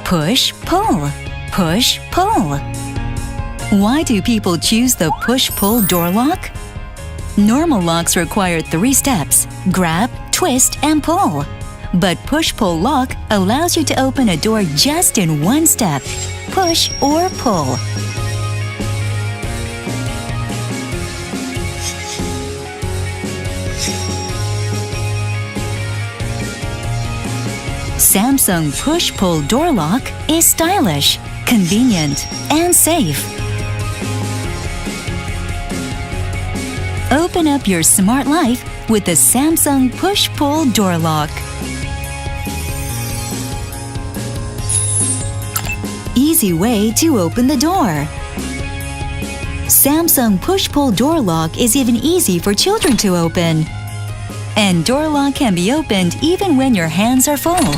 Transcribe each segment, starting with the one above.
Push-pull, push-pull. Why do people choose the push-pull door lock? Normal locks require 3 steps: grab, twist, and pull. But push-pull lock allows you to open a door just in 1 step: push or pull. Samsung push-pull door lock is stylish, convenient, and safe. Open up your smart life with the Samsung push-pull door lock. Easy way to open the door. Samsung push-pull door lock is even easy for children to open. And door lock can be opened even when your hands are full.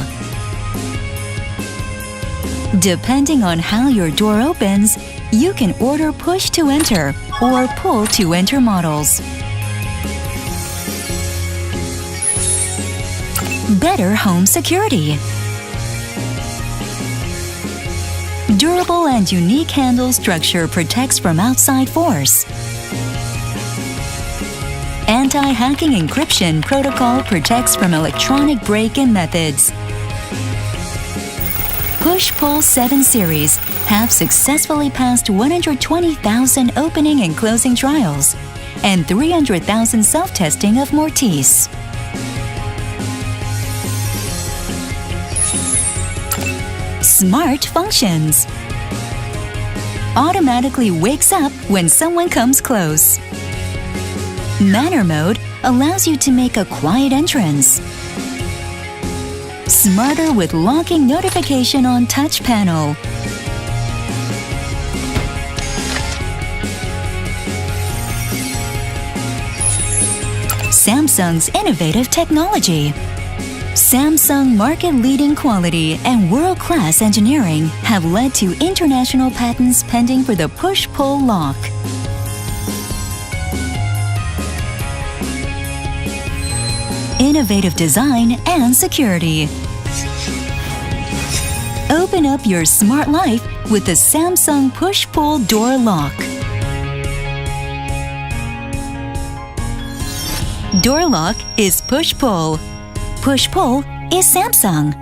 Depending on how your door opens, you can order push to enter or pull to enter models. Better home security. Durable and unique handle structure protects from outside force. Anti-hacking encryption protocol protects from electronic break-in methods. Push-Pull 7 series have successfully passed 120,000 opening and closing trials and 300,000 self-testing of Mortise. Smart functions. Automatically wakes up when someone comes close. Manner mode allows you to make a quiet entrance. Smarter with locking notification on touch panel. Samsung's innovative technology. Samsung market-leading quality and world-class engineering have led to international patents pending for the push-pull lock. Innovative design and security. Open up your smart life with the Samsung push-pull door lock. Door lock is push-pull. Push-pull is Samsung.